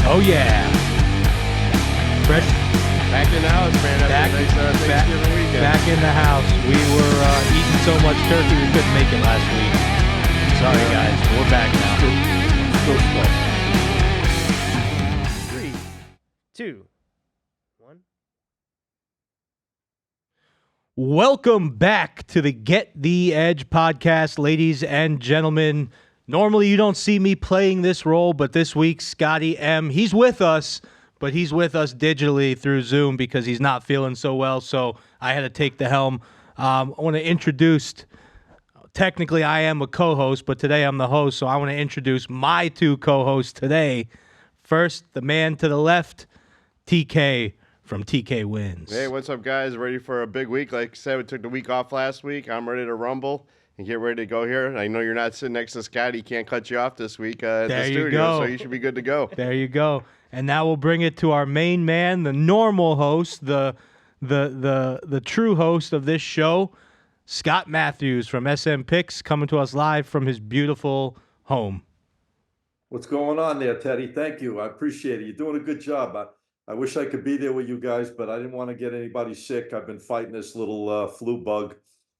Oh yeah. Fresh Back in the house, man. After a nice Thanksgiving weekend. back in the house. We were eating so much turkey we couldn't make it last week. Sorry guys, but we're back now. Still 3, 2, 1. Welcome back to the Get the Edge podcast, ladies and gentlemen. Normally you don't see me playing this role, but this week Scotty M, he's with us, but he's with us digitally through Zoom because he's not feeling so well, so I had to take the helm. I want to introduce, technically I am a co-host, but today I'm the host, so I want to introduce my two co-hosts today. First, the man to the left, TK from TK Wins. Hey, what's up, guys? Ready for a big week? Like I said, we took the week off last week. I'm ready to rumble and get ready to go here. I know you're not sitting next to Scotty. He can't cut you off this week at the studio, so you should be good to go. There you go. And now we'll bring it to our main man, the normal host, the true host of this show, Scott Matthews from SM Picks, coming to us live from his beautiful home. What's going on there, Teddy? Thank you. I appreciate it. You're doing a good job. I wish I could be there with you guys, but I didn't want to get anybody sick. I've been fighting this little flu bug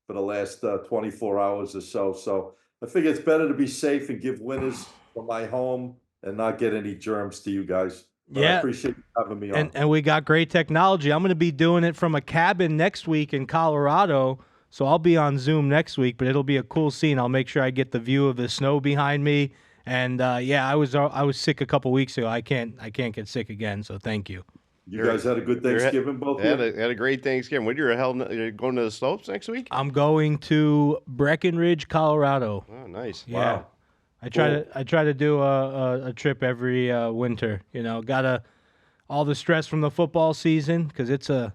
for the last 24 hours or so. So I figure it's better to be safe and give winners from my home and not get any germs to you guys. But I appreciate you having me on. And we got great technology. I'm going to be doing it from a cabin next week in Colorado, so I'll be on Zoom next week, but it'll be a cool scene. I'll make sure I get the view of the snow behind me. And I was sick a couple weeks ago. I can't get sick again. So thank you. You guys had a good Thanksgiving, both of you? Had a great Thanksgiving. When you're going to the slopes next week? I'm going to Breckenridge, Colorado. Oh, nice. Yeah. Wow. I try to do a trip every winter. You know, all the stress from the football season because it's a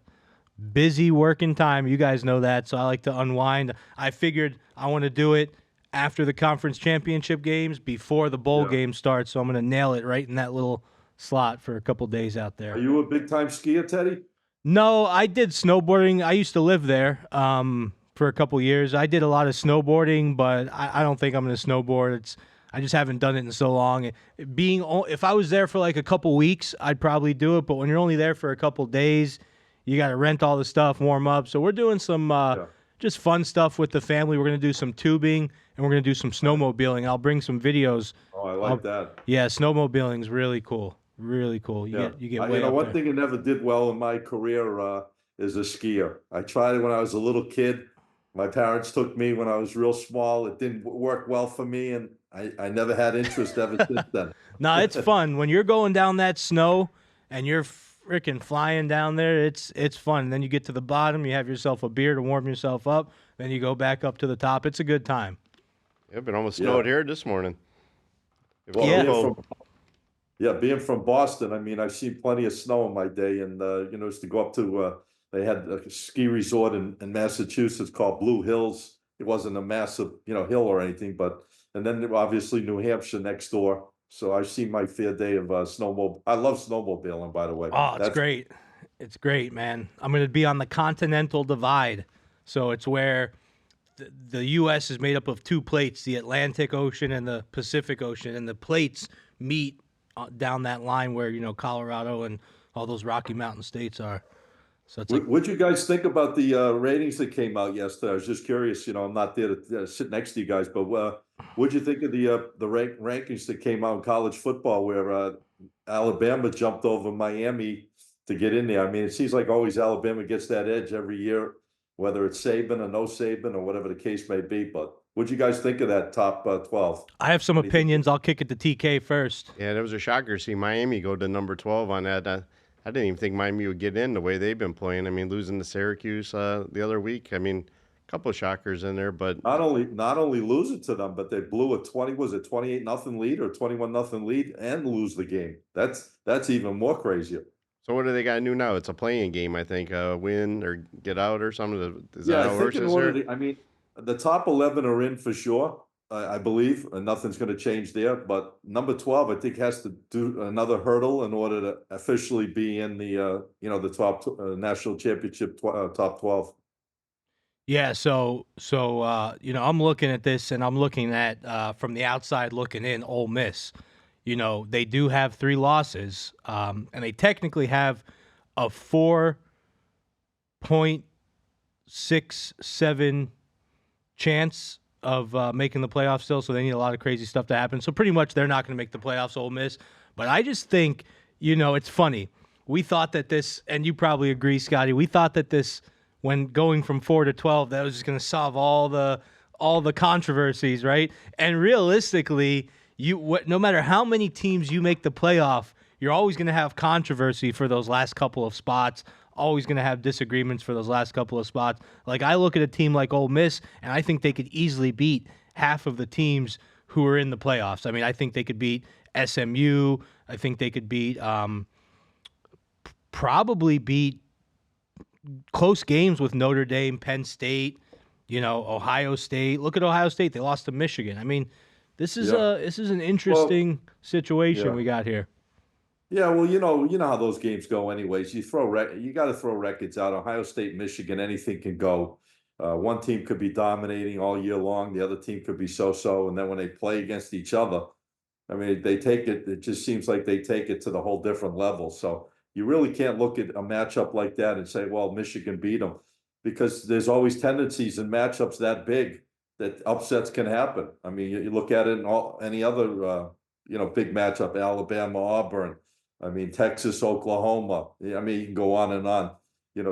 busy working time. You guys know that, so I like to unwind. I figured I want to do it after the conference championship games, before the bowl game starts, so I'm going to nail it right in that little slot for a couple days out there. Are you a big-time skier, Teddy? No, I did snowboarding. I used to live there for a couple years. I did a lot of snowboarding, but I don't think I'm going to snowboard. I just haven't done it in so long. If I was there for like a couple weeks, I'd probably do it, but when you're only there for a couple days, you got to rent all the stuff, warm up. So we're doing some just fun stuff with the family. We're going to do some tubing, and we're going to do some snowmobiling. I'll bring some videos. Oh, I like that. Yeah, snowmobiling's really cool. Really cool. You get way up one there. thing that never did well in my career is a skier. I tried it when I was a little kid. My parents took me when I was real small. It didn't work well for me, and I never had interest ever since then. No, it's fun. When you're going down that snow and you're freaking flying down there, it's fun. And then you get to the bottom, you have yourself a beer to warm yourself up, then you go back up to the top. It's a good time. It almost snowed here this morning. Being from Boston, I mean, I've seen plenty of snow in my day, and used to go up to they had a ski resort in Massachusetts called Blue Hills. It wasn't a massive, hill or anything, and then obviously New Hampshire next door. So I've seen my fair day of snowmobile. I love snowmobiling, by the way. Oh, it's great. It's great, man. I'm going to be on the Continental Divide. So it's where the U.S. is made up of two plates, the Atlantic Ocean and the Pacific Ocean, and the plates meet down that line where, Colorado and all those Rocky Mountain states are. So it's What'd you guys think about the ratings that came out yesterday? I was just curious. I'm not there to sit next to you guys, but what'd you think of the rankings that came out in college football, where Alabama jumped over Miami to get in there? I mean, it seems like always Alabama gets that edge every year, whether it's Saban or no Saban or whatever the case may be. But what'd you guys think of that top 12? I have some opinions. I'll kick it to TK first. Yeah, that was a shocker to see Miami go to number 12 on that. I didn't even think Miami would get in the way they've been playing. I mean, losing to Syracuse the other week. I mean, a couple of shockers in there, but not only lose it to them, but they blew a 28-0 lead or 21-0 lead and lose the game. That's even more crazier. So what do they got to do now? It's a playing game, I think. Win or get out or something. Is Yeah, that how it works this year? I mean, the top 11 are in for sure, I believe, and nothing's going to change there. But number 12, I think, has to do another hurdle in order to officially be in the the top national championship top 12. Yeah, so I'm looking at this, and I'm looking at from the outside looking in, Ole Miss. they do have 3 losses, and they technically have a 4.67 chance of making the playoffs still, so they need a lot of crazy stuff to happen. So pretty much they're not going to make the playoffs, Ole Miss. But I just think, it's funny. We thought that this, and you probably agree, Scotty, we thought that this, when going from 4 to 12, that was just going to solve all the controversies, right? And realistically, no matter how many teams you make the playoff, you're always going to have controversy for those last couple of spots, always going to have disagreements for those last couple of spots. Like, I look at a team like Ole Miss, and I think they could easily beat half of the teams who are in the playoffs. I mean, I think they could beat SMU. I think they could probably beat close games with Notre Dame, Penn State, Ohio State. Look at Ohio State. They lost to Michigan. I mean, this is an interesting situation we got here. Yeah, well, you know how those games go anyways. You got to throw records out. Ohio State, Michigan, anything can go. One team could be dominating all year long. The other team could be so-so. And then when they play against each other, I mean, they take it. It just seems like they take it to the whole different level. So you really can't look at a matchup like that and say, well, Michigan beat them, because there's always tendencies in matchups that big that upsets can happen. I mean, you look at it in any other, big matchup, Alabama, Auburn. I mean, Texas, Oklahoma. I mean, you can go on and on.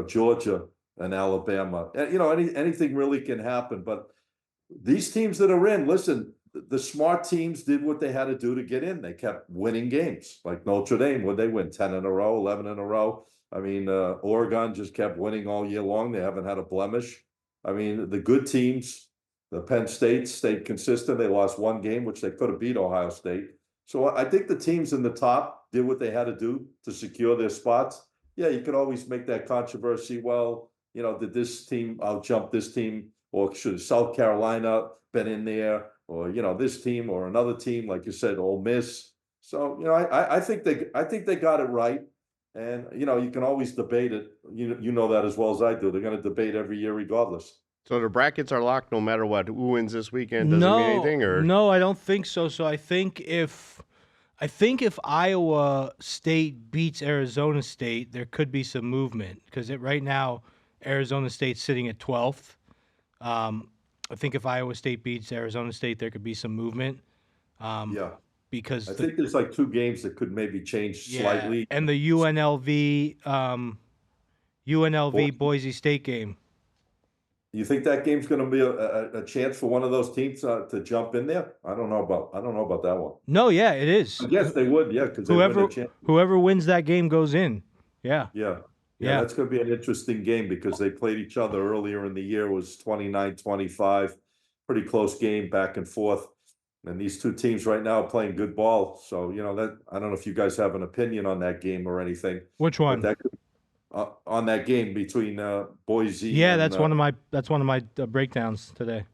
Georgia and Alabama. Anything really can happen. But these teams that are in, listen, the smart teams did what they had to do to get in. They kept winning games. Like Notre Dame, would they win 10 in a row, 11 in a row? I mean, Oregon just kept winning all year long. They haven't had a blemish. I mean, the good teams, the Penn State, stayed consistent. They lost one game, which they could have beat Ohio State. So I think the teams in the top did what they had to do to secure their spots. Yeah, you could always make that controversy. Well, did this team outjump this team, or should South Carolina been in there, or this team or another team, like you said, Ole Miss. So I think they got it right, and you can always debate it. You know that as well as I do. They're going to debate every year regardless. So the brackets are locked no matter what. Who wins this weekend doesn't mean anything, or no, I don't think so. So I think if Iowa State beats Arizona State, there could be some movement, because right now Arizona State's sitting at 12th. I think if Iowa State beats Arizona State, there could be some movement. Because I think there's like 2 games that could maybe change slightly. And the UNLV Boise State game. You think that game's going to be a chance for one of those teams to jump in there? I don't know about that one. No, yeah, it is. I guess they would, yeah, because whoever wins that game goes in. Yeah. Yeah, that's going to be an interesting game, because they played each other earlier in the year. It was 29-25, pretty close game, back and forth. And these 2 teams right now are playing good ball. So that, I don't know if you guys have an opinion on that game or anything. Which one? On that game between Boise. Yeah, that's one of my breakdowns today.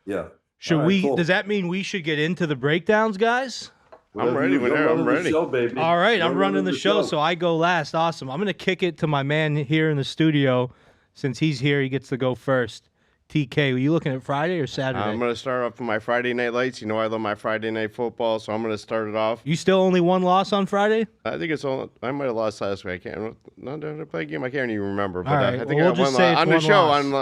Yeah. Should we? Cool. Does that mean we should get into the breakdowns, guys? I'm ready. I'm ready. Show, baby. All right, I'm running the show, so I go last. Awesome. I'm gonna kick it to my man here in the studio. Since he's here, he gets to go first. TK, were you looking at Friday or Saturday? I'm going to start off with my Friday night lights. I love my Friday night football, so I'm going to start it off. You still only 1 loss on Friday? I think I might have lost last week. Did I play a game? I can't even remember. But right. I think I got 1 loss. On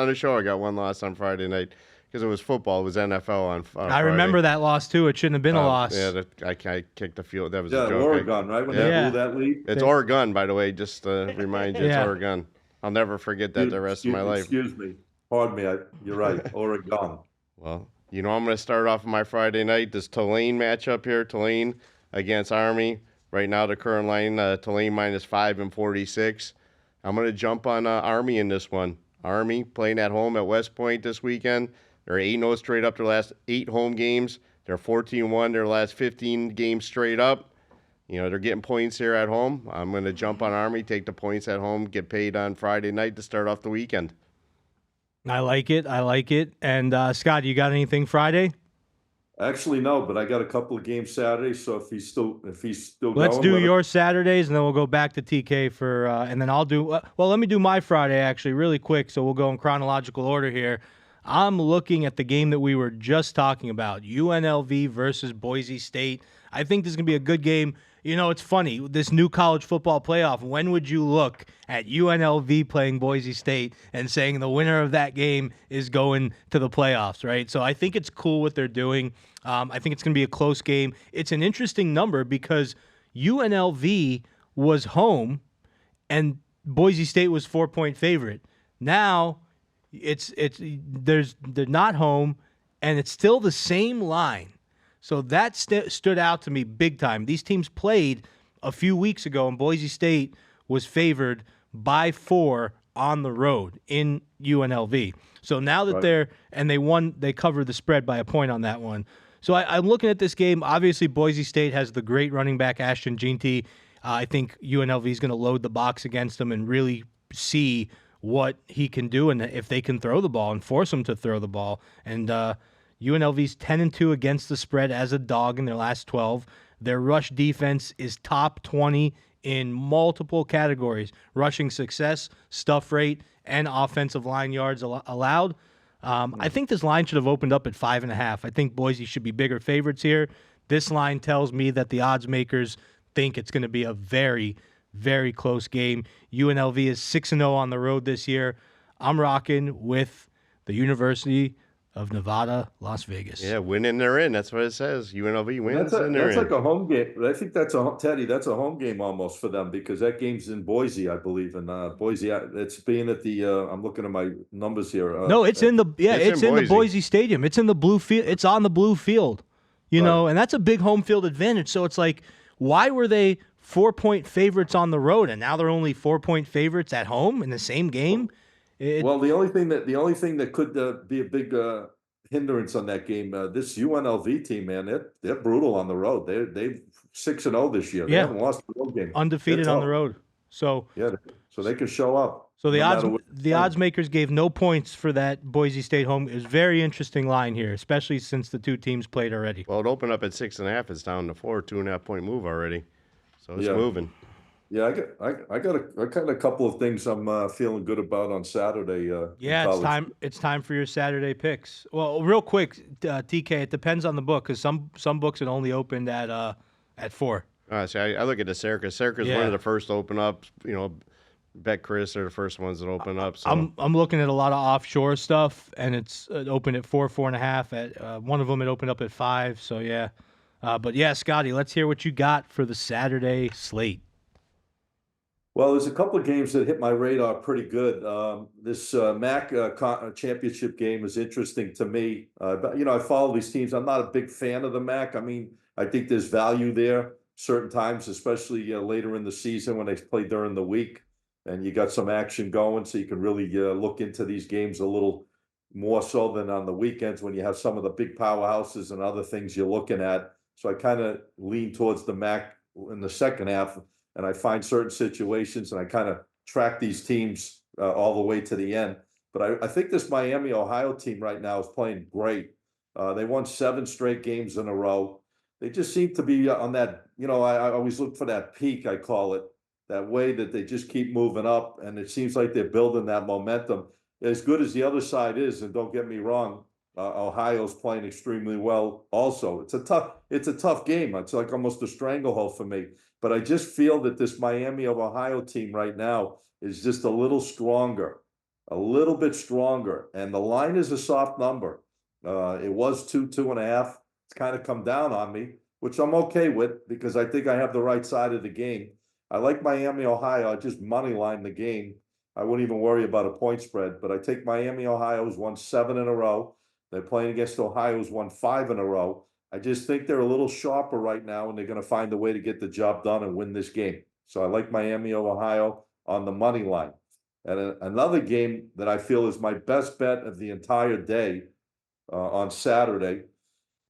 the show, I got 1 loss on Friday night, because it was football. It was NFL on Friday. I remember that loss, too. It shouldn't have been a loss. Yeah, I kicked the field. That was a joke. Oregon, right? When they blew that lead? It's Oregon, by the way, just to remind you. It's Oregon. I'll never forget that the rest of my life. Excuse me. Pardon me, you're right, Oregon. Well, I'm going to start off my Friday night, this Tulane matchup here, Tulane against Army. Right now, the current line, Tulane -5 and 46. I'm going to jump on Army in this one. Army playing at home at West Point this weekend. They're 8-0 straight up their last 8 home games. They're 14-1 their last 15 games straight up. They're getting points here at home. I'm going to jump on Army, take the points at home, get paid on Friday night to start off the weekend. I like it. And Scott, you got anything Friday? Actually, no, but I got a couple of games Saturday. So if he's still let's do your Saturdays, and then we'll go back to TK for, and then I'll do. Well, let me do my Friday actually really quick, so we'll go in chronological order here. I'm looking at the game that we were just talking about, UNLV versus Boise State. I think this is going to be a good game. You know, it's funny, this new college football playoff, when would you look at UNLV playing Boise State and saying the winner of that game is going to the playoffs, right? So I think it's cool what they're doing. I think it's going to be a close game. It's an interesting number because UNLV was home and Boise State was 4-point favorite. Now they're not home and it's still the same line. So that stood out to me big time. These teams played a few weeks ago, and Boise State was favored by 4 on the road in UNLV. So now that they covered the spread by a point on that one. So I'm looking at this game. Obviously, Boise State has the great running back, Ashton Jeanty. I think UNLV is going to load the box against them and really see what he can do and if they can throw the ball and force him to throw the ball. And UNLV's 10-2 against the spread as a dog in their last 12. Their rush defense is top 20 in multiple categories: rushing success, stuff rate, and offensive line yards allowed. I think this line should have opened up at 5.5. I think Boise should be bigger favorites here. This line tells me that the odds makers think it's going to be a very, very close game. UNLV is 6-0 on the road this year. I'm rocking with the University of Nevada, Las Vegas. Yeah, win and they're in. That's what it says. UNLV wins and they're in. That's like a home game. I think that's Teddy. That's a home game almost for them because that game's in Boise, I believe. And Boise, it's being at the. I'm looking at my numbers here. No, it's in the the Boise Stadium. It's in the blue field. It's on the blue field, you know, and that's a big home field advantage. So it's like, why were they 4-point favorites on the road and now they're only 4-point favorites at home in the same game? Well, the only thing that could be a big hindrance on that game, this UNLV team, man, they're brutal on the road. They've 6-0 this year. They haven't lost a road game. Undefeated on the road. So so they can show up. So the odds makers gave no points for that Boise State home. It was a very interesting line here, especially since the two teams played already. Well, it opened up at 6.5. It's down to 4, 2.5 point move already. So it's moving. Yeah, I got a couple of things I'm feeling good about on Saturday. It's time for your Saturday picks. Well, real quick, TK, it depends on the book because some books it only opened at 4. See, I look at the Syracuse. Syracuse is one of the first to open up. You know, Bet Chris are the first ones that open up. So I'm looking at a lot of offshore stuff, and it opened at 4, 4.5. At one of them, it opened up at 5. So yeah, but yeah, Scotty, let's hear what you got for the Saturday slate. Well, there's a couple of games that hit my radar pretty good. This MAC championship game is interesting to me. But, I follow these teams. I'm not a big fan of the MAC. I mean, I think there's value there certain times, especially later in the season when they play during the week and you got some action going. So you can really look into these games a little more so than on the weekends when you have some of the big powerhouses and other things you're looking at. So I kind of lean towards the MAC in the second half. And I find certain situations and I kind of track these teams all the way to the end. But I think this Miami, Ohio team right now is playing great. They won 7 straight games in a row. They just seem to be on that, I always look for that peak, I call it, that way that they just keep moving up. And it seems like they're building that momentum. As good as the other side is, and don't get me wrong, Ohio's playing extremely well also. It's a tough game. It's like almost a stranglehold for me. But I just feel that this Miami of Ohio team right now is just a little bit stronger. And the line is a soft number. It was 2.5. It's kind of come down on me, which I'm okay with because I think I have the right side of the game. I like Miami, Ohio. I just money line the game. I wouldn't even worry about a point spread, but I take Miami, Ohio, who's won 7 in a row. They're playing against Ohio, who's won 5 in a row. I just think they're a little sharper right now, and they're going to find a way to get the job done and win this game. So I like Miami of Ohio on the money line. And another game that I feel is my best bet of the entire day on Saturday,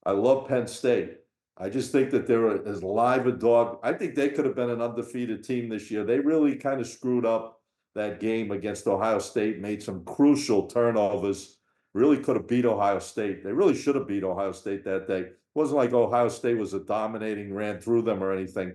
I love Penn State. I just think that they're as live a dog. I think they could have been an undefeated team this year. They really kind of screwed up that game against Ohio State, made some crucial turnovers, really could have beat Ohio State. They really should have beat Ohio State that day. It wasn't like Ohio State was ran through them or anything.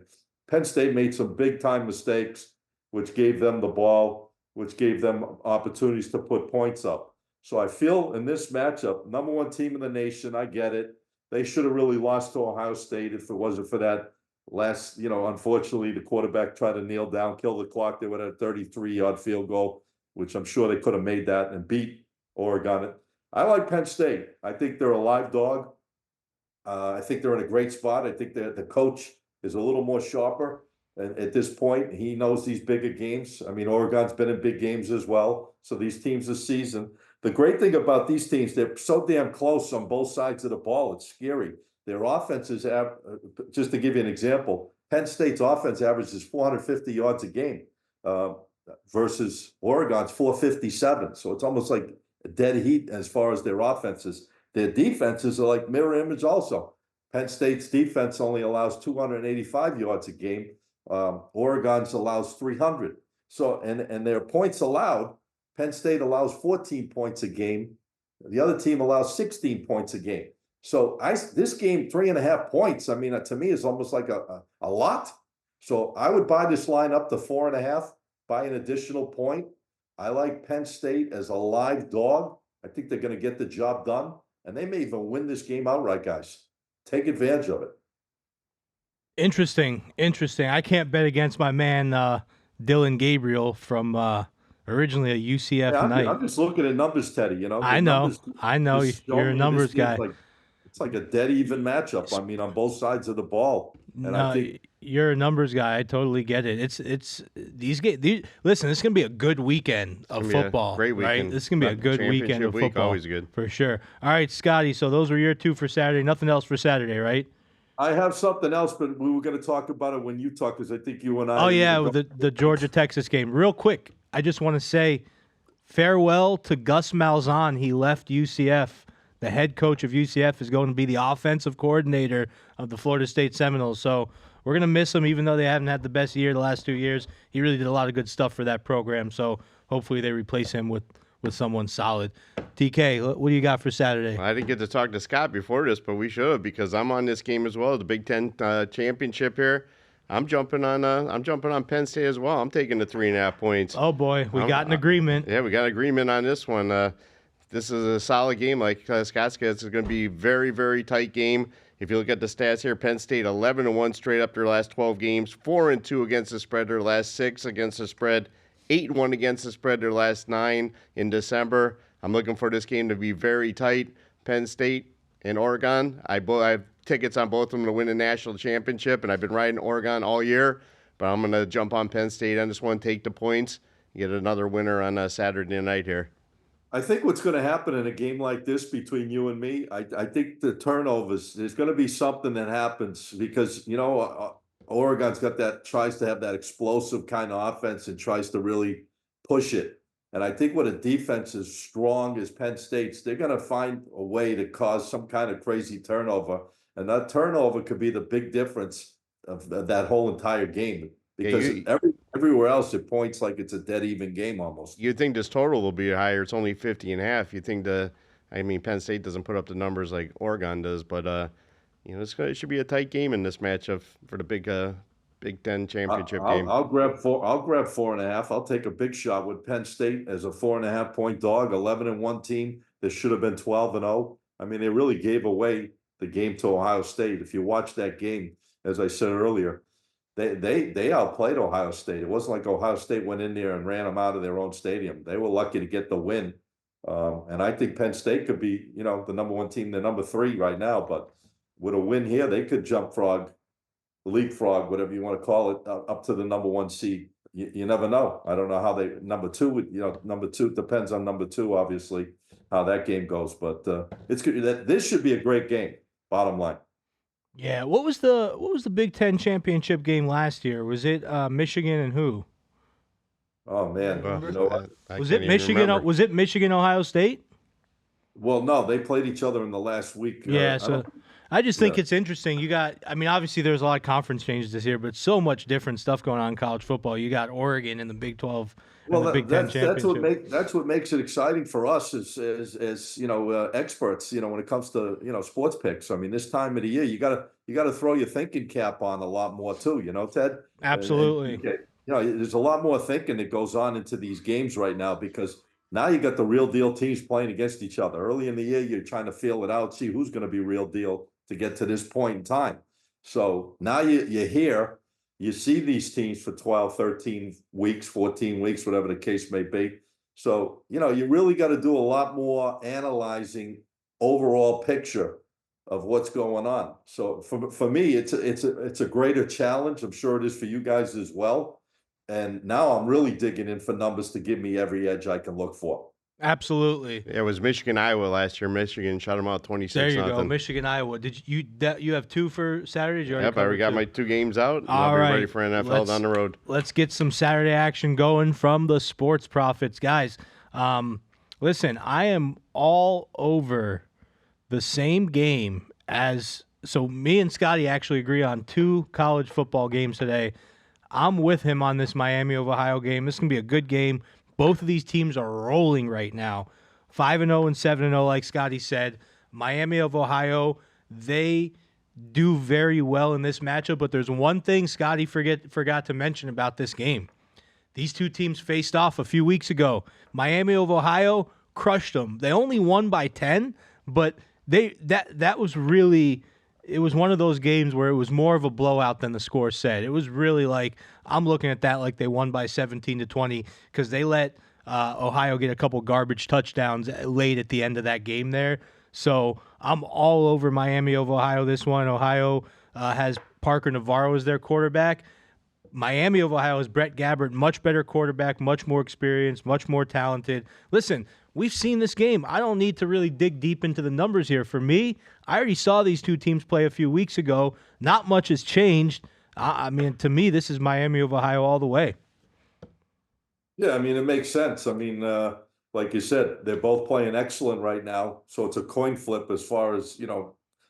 Penn State made some big-time mistakes, which gave them the ball, which gave them opportunities to put points up. So I feel in this matchup, number 1 team in the nation, I get it. they should have really lost to Ohio State if it wasn't for that last, unfortunately, the quarterback tried to kneel down, kill the clock. They would have a 33-yard field goal, which I'm sure they could have made that and beat Oregon. I like Penn State. I think they're a live dog. I think they're in a great spot. I think that the coach is a little more sharper. And at this point, he knows these bigger games. I mean, Oregon's been in big games as well. So these teams this season, the great thing about these teams, they're so damn close on both sides of the ball. It's scary. Their offenses have, just to give you an example, Penn State's offense averages 450 yards a game versus Oregon's 457. So it's almost like a dead heat as far as their offenses. Their defenses are like mirror image also. Penn State's defense only allows 285 yards a game. Oregon's allows 300. So, and their points allowed, Penn State allows 14 points a game. The other team allows 16 points a game. So this game, 3.5 points, I mean, to me is almost like a lot. So I would buy this line up to 4.5, buy an additional point. I like Penn State as a live dog. I think they're going to get the job done. And they may even win this game outright, guys. Take advantage of it. Interesting. I can't bet against my man Dylan Gabriel from originally a UCF Knight. I'm just looking at numbers, Teddy. I know. You're a numbers guy. It's like a dead even matchup. I mean, on both sides of the ball. And no, I think you're a numbers guy. I totally get it. It's these games. Listen, this is gonna be a good weekend of football. Great weekend. Right? This is gonna be a good weekend of football. Always good for sure. All right, Scotty. So those were your two for Saturday. Nothing else for Saturday, right? I have something else, but we were going to talk about it when you talk, because I think you and I. Oh yeah, the Georgia-Texas game. Real quick, I just want to say farewell to Gus Malzahn. He left UCF. The head coach of UCF is going to be the offensive coordinator of the Florida State Seminoles. So we're going to miss him, even though they haven't had the best year the last 2 years. He really did a lot of good stuff for that program. So hopefully they replace him with someone solid. TK, what do you got for Saturday? I didn't get to talk to Scott before this, but we should have, because I'm on this game as well, the Big Ten championship here. I'm jumping on Penn State as well. I'm taking the 3.5 points. Oh boy, we got an agreement. Yeah, we got an agreement on this one. This is a solid game. Like Scott said, it's going to be very, very tight game. If you look at the stats here, Penn State 11-1 straight up their last 12 games, 4-2 against the spread their last 6 against the spread, 8-1 against the spread their last 9 in December. I'm looking for this game to be very tight. Penn State and Oregon. I have tickets on both of them to win a national championship, and I've been riding Oregon all year, but I'm going to jump on Penn State. I just want to take the points, get another winner on Saturday night here. I think what's going to happen in a game like this between you and me, I think the turnovers, there's going to be something that happens because, Oregon's tries to have that explosive kind of offense and tries to really push it. And I think when a defense as strong as Penn State's, they're going to find a way to cause some kind of crazy turnover. And that turnover could be the big difference of that whole entire game. Because everywhere else, it points like it's a dead even game almost. You'd think this total will be higher. It's only 50.5. You think Penn State doesn't put up the numbers like Oregon does, but it should be a tight game in this matchup for the Big Ten championship game. I'll grab 4.5. I'll take a big shot with Penn State as a 4.5 point dog. 11-1 team. This should have been 12-0. I mean, they really gave away the game to Ohio State. If you watch that game, as I said earlier, they outplayed Ohio State. It wasn't like Ohio State went in there and ran them out of their own stadium. They were lucky to get the win. And I think Penn State could be, the number 1 team, the number 3 right now. But with a win here, they could leapfrog, whatever you want to call it, up to the number 1 seed. You never know. I don't know how number 2 number 2 depends on number 2, obviously, how that game goes. But it's good. This should be a great game. Bottom line. Yeah, what was the Big Ten championship game last year? Was it Michigan and who? Oh man, was it Michigan? Remember. Was it Michigan Ohio State? Well, no, they played each other in the last week. Yeah, I just think it's interesting. Obviously there's a lot of conference changes this year, but so much different stuff going on in college football. You got Oregon in the Big 12. Well, the Big Ten championship. That's what makes it exciting for us as experts. When it comes to sports picks. I mean, this time of the year, you gotta throw your thinking cap on a lot more too. Ted. Absolutely. There's a lot more thinking that goes on into these games right now because now you got the real deal teams playing against each other. Early in the year, you're trying to feel it out, see who's going to be real deal. to get to this point in time. So now you're here, you see these teams for 12, 13 weeks, 14 weeks, whatever the case may be. So, you really got to do a lot more analyzing overall picture of what's going on. So for me, it's a greater challenge. I'm sure it is for you guys as well. And now I'm really digging in for numbers to give me every edge I can look for. Absolutely. Yeah, it was Michigan, Iowa last year. Michigan shut them out 26-0. There you go, Michigan, Iowa. Did you have two for Saturday? Yep, I already got my 2 games out. And All I'll be right. ready for NFL down the road. Let's get some Saturday action going from the Sports Prophets, guys. Listen, I am all over the same game as. So me and Scotty actually agree on 2 college football games today. I'm with him on this Miami of Ohio game. This is going to be a good game. Both of these teams are rolling right now. 5-0 and 7-0, like Scotty said. Miami of Ohio, they do very well in this matchup, but there's one thing Scotty forgot to mention about this game. These two teams faced off a few weeks ago. Miami of Ohio crushed them. They only won by 10, but that was really... It was one of those games where it was more of a blowout than the score said. It was really like, I'm looking at that like they won by 17-20 because they let Ohio get a couple garbage touchdowns late at the end of that game there. So I'm all over Miami of Ohio this one. Ohio has Parker Navarro as their quarterback. Miami of Ohio is Brett Gabbert, much better quarterback, much more experienced, much more talented. Listen, we've seen this game. I don't need to really dig deep into the numbers here. For me, I already saw these two teams play a few weeks ago. Not much has changed. I mean, to me, this is Miami of Ohio all the way. Yeah, I mean, it makes sense. I mean, like you said, they're both playing excellent right now. So it's a coin flip as far as,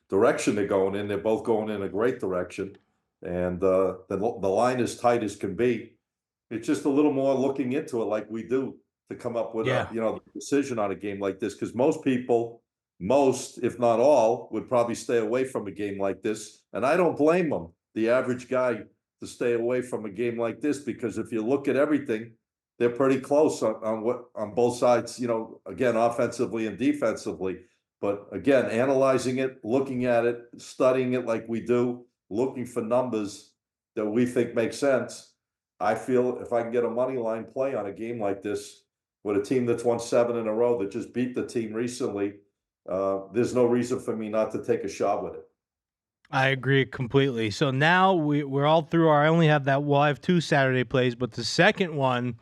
direction they're going in. They're both going in a great direction. And the line is tight as can be. It's just a little more looking into it like we do to come up with a decision on a game like this. Because most people, if not all, would probably stay away from a game like this. And I don't blame them, the average guy, to stay away from a game like this. Because if you look at everything, they're pretty close on both sides, again, offensively and defensively. But again, analyzing it, looking at it, studying it like we do, looking for numbers that we think make sense. I feel if I can get a money line play on a game like this with a team that's won 7 in a row that just beat the team recently, there's no reason for me not to take a shot with it. I agree completely. So now we're all through I only have that. Well, I have 2 Saturday plays, but the second one,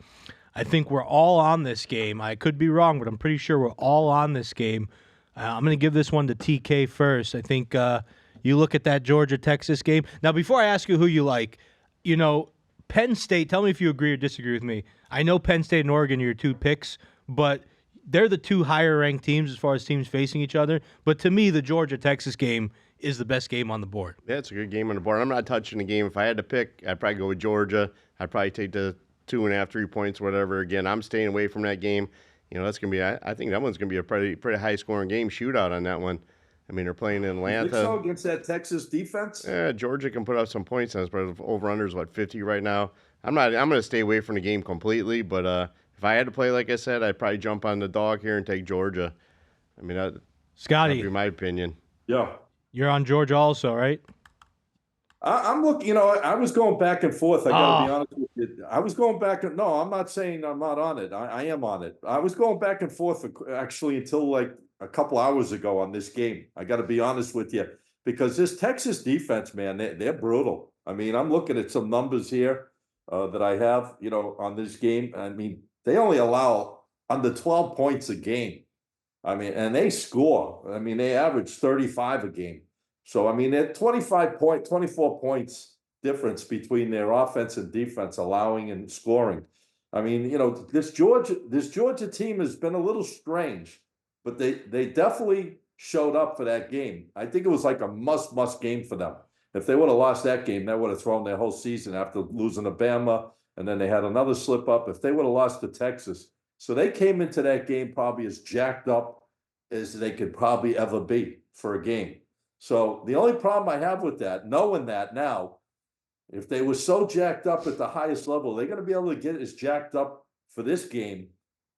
I think we're all on this game. I could be wrong, but I'm pretty sure we're all on this game. I'm going to give this one to TK first. I think you look at that Georgia-Texas game. Now, before I ask you who you like, Penn State, tell me if you agree or disagree with me. I know Penn State and Oregon are your 2 picks, but they're the 2 higher-ranked teams as far as teams facing each other. But to me, the Georgia-Texas game is the best game on the board. Yeah, it's a good game on the board. I'm not touching the game. If I had to pick, I'd probably go with Georgia. I'd probably take the 2.5, 3 points, whatever. Again, I'm staying away from that game. That's going to be, I think that one's going to be a pretty high-scoring game, shootout on that one. I mean, they're playing in Atlanta. You think so against that Texas defense? Yeah, Georgia can put up some points on us, but over-under is, 50 right now? I'm going to stay away from the game completely, but if I had to play, like I said, I'd probably jump on the dog here and take Georgia. I mean, Scotty, that'd be my opinion. Yeah. You're on Georgia also, right? I'm looking, I was going back and forth. I got to be honest with you. I was going back and no, I'm not saying I'm not on it. I am on it. I was going back and forth actually until like a couple hours ago on this game. I got to be honest with you because this Texas defense, man, they're brutal. I mean, I'm looking at some numbers here that I have, on this game. I mean, they only allow under 12 points a game. I mean, and they score. I mean, they average 35 a game. So, I mean, they're 24 points difference between their offense and defense, allowing and scoring. I mean, this Georgia team has been a little strange, but they definitely showed up for that game. I think it was like a must game for them. If they would have lost that game, that would have thrown their whole season after losing to Bama, and then they had another slip up. If they would have lost to Texas, so they came into that game probably as jacked up as they could probably ever be for a game. So the only problem I have with that, knowing that now, if they were so jacked up at the highest level, they're going to be able to get as jacked up for this game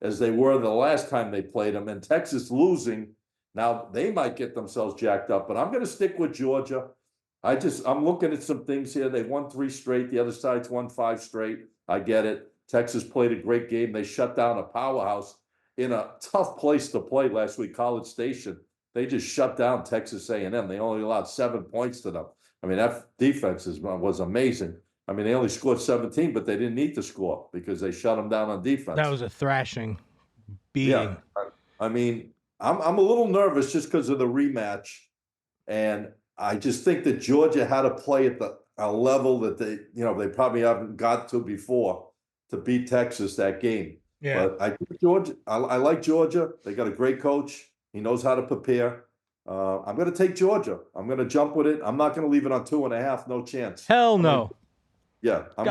as they were the last time they played them. And Texas losing, Now they might get themselves jacked up, but I'm going to stick with Georgia. I'm looking at some things here. They won 3 straight. The other side's won 5 straight. I get it. Texas played a great game. They shut down a powerhouse in a tough place to play last week, College Station. They just shut down Texas A&M. They only allowed 7 points to them. I mean, that defense was amazing. I mean, they only scored 17, but they didn't need to score because they shut them down on defense. That was a thrashing, beating. Yeah, I mean, I'm a little nervous just because of the rematch, and I just think that Georgia had to play at a level that they probably haven't got to before to beat Texas that game. Yeah. But I think Georgia. I like Georgia. They got a great coach. He knows how to prepare. I'm going to take Georgia. I'm going to jump with it. I'm not going to leave it on 2.5. No chance. Hell no. I'm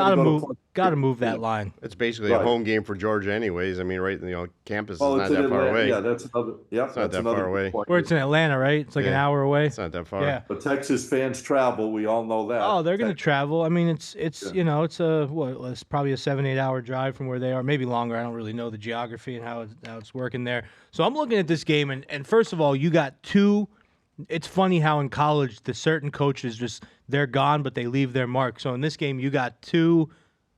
gotta move that line. It's basically a home game for Georgia, anyways. I mean, right? Campus is not in that far Atlanta. away. Yeah, that's another. Yeah, it's not that far away. Where it's in Atlanta, right? It's like an hour away. It's not that far. Yeah. But Texas fans travel. We all know that. Oh, they're going to travel. I mean, it's it's probably a 7-8 hour drive from where they are, maybe longer. I don't really know the geography and how it's working there. So I'm looking at this game, and first of all, you got two. It's funny how in college the certain coaches they're gone, but they leave their mark. So in this game, you got two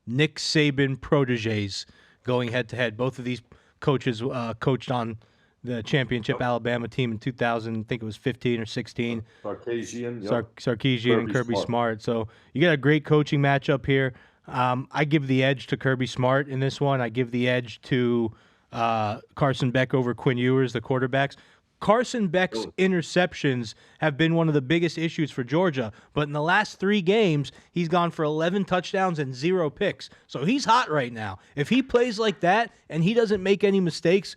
Nick Saban proteges going head to head. Both of these coaches coached on the championship Alabama team in 2000. I think it was 15 or 16. Sarkisian and Kirby Smart. So you got a great coaching matchup here. I give the edge to Kirby Smart in this one. I give the edge to Carson Beck over Quinn Ewers, the quarterbacks. Carson Beck's interceptions have been one of the biggest issues for Georgia, but in the last 3 games, he's gone for 11 touchdowns and 0 picks. So he's hot right now. If he plays like that and he doesn't make any mistakes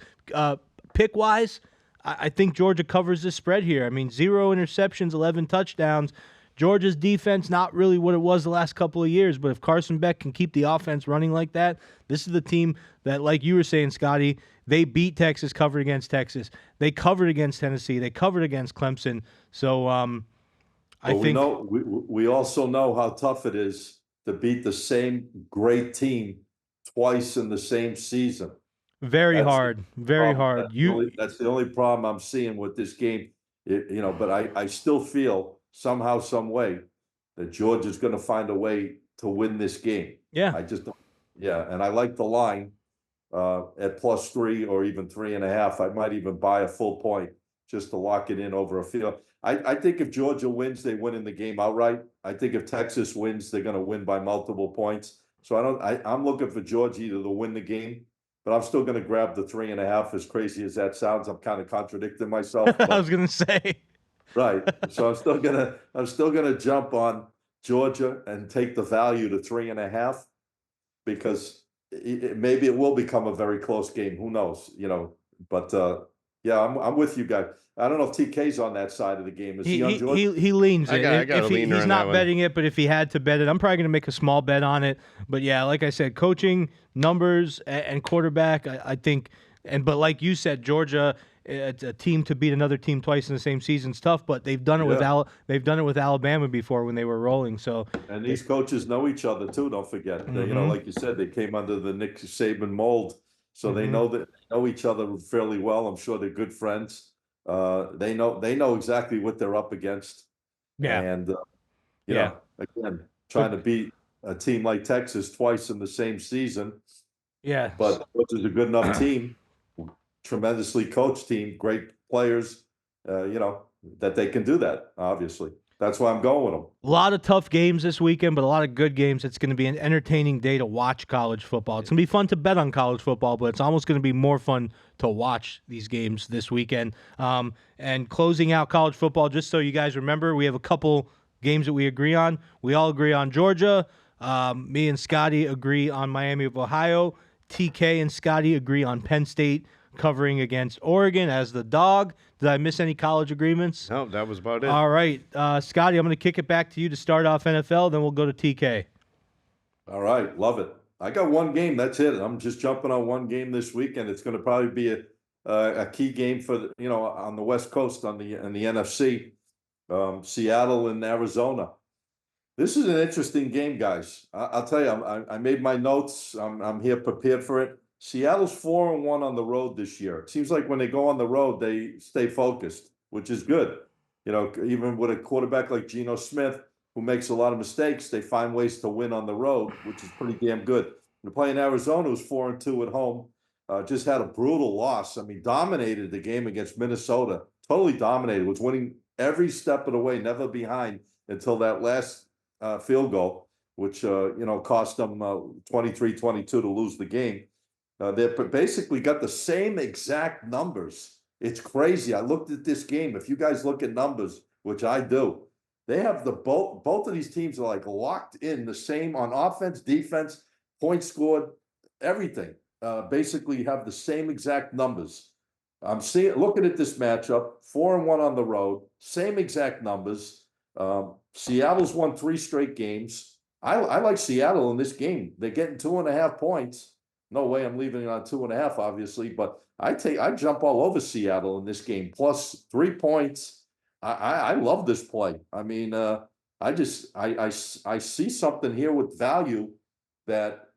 pick-wise, I think Georgia covers this spread here. I mean, 0 interceptions, 11 touchdowns. Georgia's defense, not really what it was the last couple of years, but if Carson Beck can keep the offense running like that, this is the team that, like you were saying, Scotty, they beat Texas, covered against Texas. They covered against Tennessee. They covered against Clemson. So I think we also know how tough it is to beat the same great team twice in the same season. Very hard. That's the only problem I'm seeing with this game. But I still feel somehow, some way that Georgia's going to find a way to win this game. Yeah. And I like the line at +3 or even 3.5. I might even buy a full point just to lock it in over a field. I think if Georgia wins, they win in the game outright. I think if Texas wins, they're going to win by multiple points. So I'm looking for Georgia either to win the game, but I'm still going to grab the 3.5. As crazy as that sounds, I'm kind of contradicting myself. I was going to say. Right. So I'm still gonna jump on Georgia and take the value to 3.5 because maybe it will become a very close game. Who knows? But I'm with you guys. I don't know if TK's on that side of the game. Is he on Georgia? He leans it. He's not betting it, but if he had to bet it, I'm probably going to make a small bet on it. But yeah, like I said, coaching, numbers, and quarterback, I think. But like you said, Georgia. It's a team to beat another team twice in the same season is tough, but they've done it with Alabama before when they were rolling. So and these coaches know each other too. Don't forget, like you said, they came under the Nick Saban mold, so they know each other fairly well. I'm sure they're good friends. They know exactly what they're up against. Yeah, and again, trying to beat a team like Texas twice in the same season. Yeah, but which is a good enough team. Tremendously coached team, great players, that they can do that, obviously. That's why I'm going with them. A lot of tough games this weekend, but a lot of good games. It's going to be an entertaining day to watch college football. It's going to be fun to bet on college football, but it's almost going to be more fun to watch these games this weekend. And closing out college football, just so you guys remember, we have a couple games that we agree on. We all agree on Georgia. Me and Scotty agree on Miami of Ohio. TK and Scotty agree on Penn State covering against Oregon as the dog. Did I miss any college agreements? No, that was about it. All right. Scotty, I'm going to kick it back to you to start off NFL, then we'll go to TK. All right. Love it. I got one game. That's it. I'm just jumping on one game this weekend. It's going to probably be a key game for, on the West Coast in the NFC, Seattle and Arizona. This is an interesting game, guys. I'll tell you, I made my notes. I'm here prepared for it. Seattle's 4-1 on the road this year. It seems like when they go on the road, they stay focused, which is good. You know, even with a quarterback like Geno Smith, who makes a lot of mistakes, they find ways to win on the road, which is pretty damn good. They're playing Arizona, who's 4-2 at home. Just had a brutal loss. I mean, dominated the game against Minnesota. Totally dominated. Was winning every step of the way, never behind until that last field goal, which cost them 23-22 to lose the game. They basically got the same exact numbers. It's crazy. I looked at this game. If you guys look at numbers, which I do, they have both of these teams are like locked in the same on offense, defense, points scored, everything. Basically have the same exact numbers. I'm looking at this matchup, 4-1 on the road, same exact numbers. Seattle's won 3 straight games. I like Seattle in this game. They're getting 2.5 points. No way I'm leaving it on 2.5, obviously, but I jump all over Seattle in this game. Plus 3 points. I love this play. I mean, I see something here with value that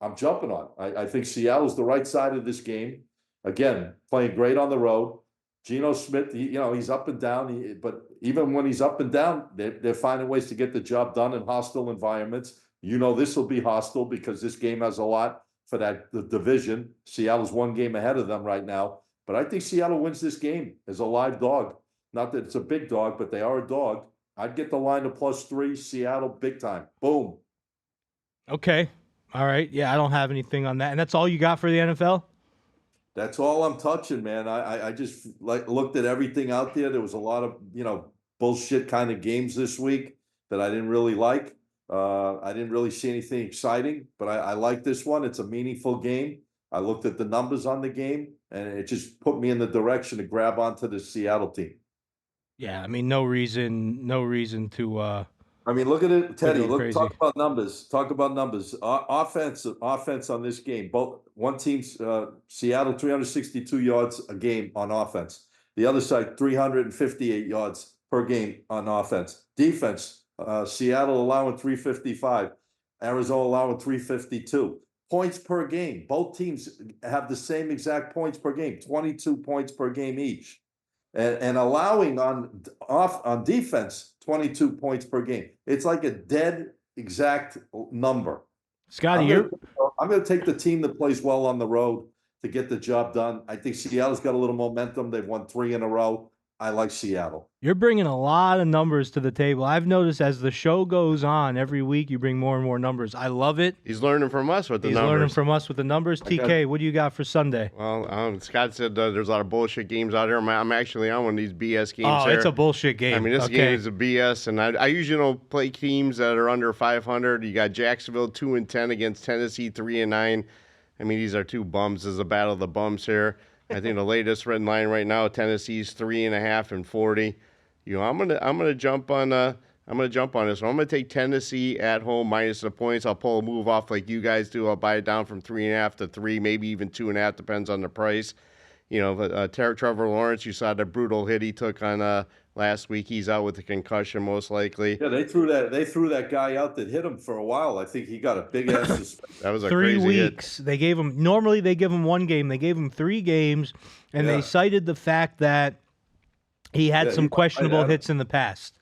I'm jumping on. I think Seattle's the right side of this game. Again, playing great on the road. Geno Smith, he's up and down, but even when he's up and down, they're finding ways to get the job done in hostile environments. This will be hostile because this game has a lot for the division. Seattle's 1 game ahead of them right now, but I think Seattle wins this game as a live dog. Not that it's a big dog, but they are a dog. I'd get the line to +3, Seattle big time. Boom. Okay. All right. Yeah, I don't have anything on that. And that's all you got for the NFL? That's all I'm touching, man. I just looked at everything out there. There was a lot of, bullshit kind of games this week that I didn't really like. I didn't really see anything exciting, but I like this one. It's a meaningful game. I looked at the numbers on the game, and it just put me in the direction to grab onto the Seattle team. Yeah, I mean, no reason to. I mean, look at it, Teddy. Talk about numbers. Offense on this game. Both one team's Seattle 362 yards a game on offense. The other side 358 yards per game on offense. Defense. Seattle allowing 355. Arizona allowing 352. Points per game. Both teams have the same exact points per game. 22 points per game each. And allowing on defense 22 points per game. It's like a dead exact number. Scotty, I'm going to take the team that plays well on the road to get the job done. I think Seattle's got a little momentum. They've won 3 in a row. I like Seattle. You're bringing a lot of numbers to the table. I've noticed as the show goes on, every week you bring more and more numbers. I love it. He's learning from us with the numbers. He's learning from us with the numbers. TK, what do you got for Sunday? Well, Scott said there's a lot of bullshit games out here. I'm actually on one of these BS games. Oh, it's a bullshit game. I mean, this game is a BS, and I usually don't play teams that are under 500. You got Jacksonville 2-10 against Tennessee 3-9. I mean, these are 2 bums. There's a battle of the bums here. I think the latest written line right now, Tennessee's 3.5 and 40. I'm gonna jump on this one. I'm gonna take Tennessee at home minus the points. I'll pull a move off like you guys do. I'll buy it down from 3.5 to 3, maybe even 2.5, depends on the price. Trevor Lawrence, you saw the brutal hit he took on last week. He's out with a concussion, most likely. Yeah, they threw that guy out that hit him for a while. I think he got a big ass suspension. That was a 3 crazy weeks. hit. They gave him. Normally they give him 1 game. They gave him 3 games, and they cited the fact that he had some questionable hits in the past.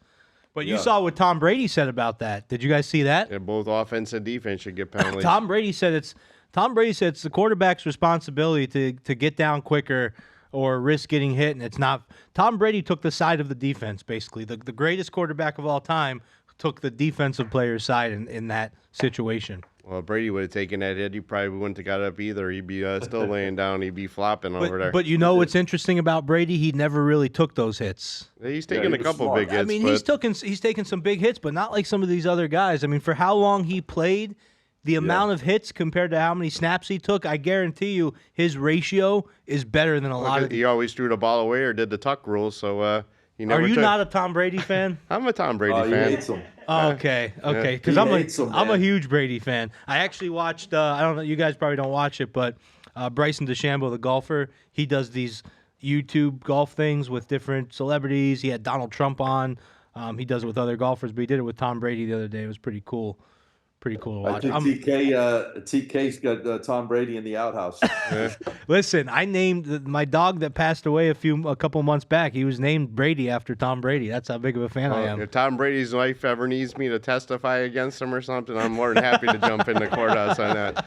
But you saw what Tom Brady said about that. Did you guys see that? Yeah, both offense and defense should get penalties. Tom Brady said it's the quarterback's responsibility to get down quicker or risk getting hit, and it's not. Tom Brady took the side of the defense, basically. The greatest quarterback of all time took the defensive player's side in that situation. Well, if Brady would have taken that hit, he probably wouldn't have got up either. He'd be still laying down. He'd be flopping over there. But what's interesting about Brady? He never really took those hits. He's taken a couple big hits. I mean, he's taken some big hits, but not like some of these other guys. I mean, for how long he played, the amount of hits compared to how many snaps he took, I guarantee you his ratio is better than a lot of. He always threw the ball away or did the tuck rule, so he never. Are you not a Tom Brady fan? I'm a Tom Brady fan. He hates him. Okay, because I'm a huge Brady fan. I actually watched. I don't know. You guys probably don't watch it, but Bryson DeChambeau, the golfer, he does these YouTube golf things with different celebrities. He had Donald Trump on. He does it with other golfers, but he did it with Tom Brady the other day. It was pretty cool. pretty cool to I watch. think TK's got Tom Brady in the outhouse. Listen, I named my dog that passed away a couple months back. He was named Brady after Tom Brady. That's how big of a fan I am. If Tom Brady's wife ever needs me to testify against him or something, I'm more than happy to jump in the courthouse on that.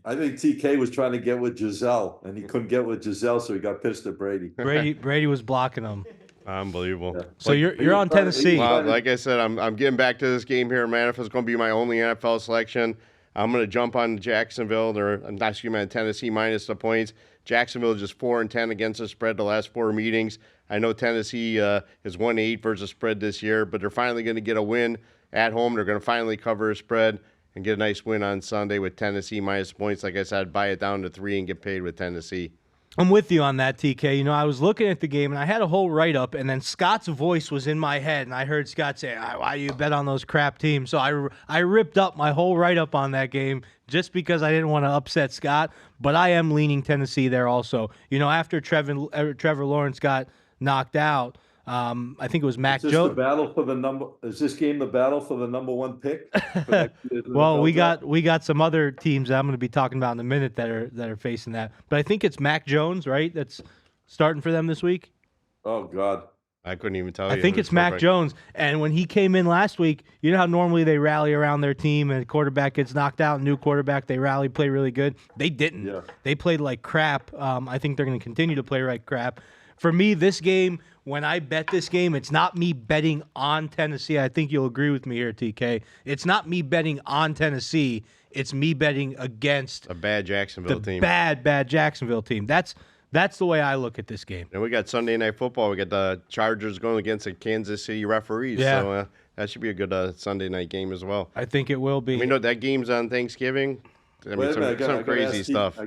I think TK was trying to get with Giselle, and he couldn't get with Giselle, so he got pissed at Brady. Brady was blocking him. Unbelievable. Yeah. So you're on Tennessee. Well, like I said, I'm getting back to this game here, man. If it's going to be my only NFL selection, I'm going to jump on Jacksonville. Tennessee minus the points. Jacksonville is just 4-10 against the spread the last 4 meetings. I know Tennessee is 1-8 versus spread this year, but they're finally going to get a win at home. They're going to finally cover a spread and get a nice win on Sunday with Tennessee minus points. Like I said, I'd buy it down to 3 and get paid with Tennessee. I'm with you on that, TK. I was looking at the game, and I had a whole write-up, and then Scott's voice was in my head, and I heard Scott say, why do you bet on those crap teams? So I ripped up my whole write-up on that game just because I didn't want to upset Scott, but I am leaning Tennessee there also. After Trevor Lawrence got knocked out, I think it was Mac Jones. Is this game the battle for the number 1 pick? Well, we got some other teams that I'm going to be talking about in a minute that are facing that. But I think it's Mac Jones, right? That's starting for them this week. Oh God, I couldn't even tell you. I think it's Mac Jones. And when he came in last week, you know how normally they rally around their team and the quarterback gets knocked out, new quarterback, they rally, play really good. They didn't. Yeah. They played like crap. I think they're going to continue to play like crap. For me, this game, when I bet this game, it's not me betting on Tennessee. I think you'll agree with me here, TK. It's not me betting on Tennessee. It's me betting against a bad Jacksonville team. Bad Jacksonville team. That's the way I look at this game. And we got Sunday Night Football. We got the Chargers going against the Kansas City referees. Yeah. So that should be a good Sunday night game as well. I think it will be. That game's on Thanksgiving. Some crazy stuff.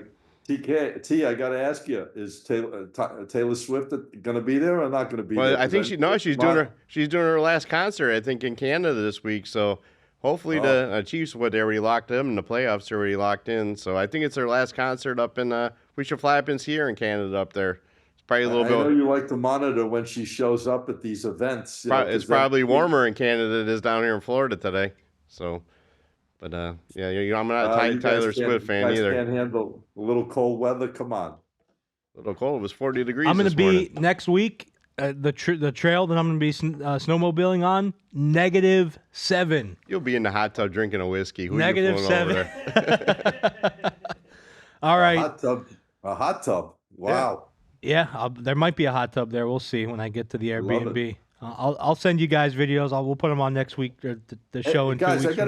T, I got to ask you: is Taylor Swift going to be there or not going to be there? I think she's doing her last concert. I think in Canada this week. So hopefully the Chiefs they already locked them, and the playoffs are already locked in. So I think it's their last concert up in. We should fly up and see her in Canada up there. It's probably a little bit. I know you like to monitor when she shows up at these events. It's probably warmer in Canada than it is down here in Florida today. So. But, I'm not a Taylor Swift fan either. Can't handle a little cold weather. Come on. A little cold. It was 40 degrees I'm going to be morning. next week, the trail that I'm going to be snowmobiling on, -7. You'll be in the hot tub drinking a whiskey. Who -7. All right. A hot tub. Wow. Yeah, there might be a hot tub there. We'll see when I get to the Airbnb. I'll send you guys videos. We'll put them on next week. The show in guys, 2 weeks.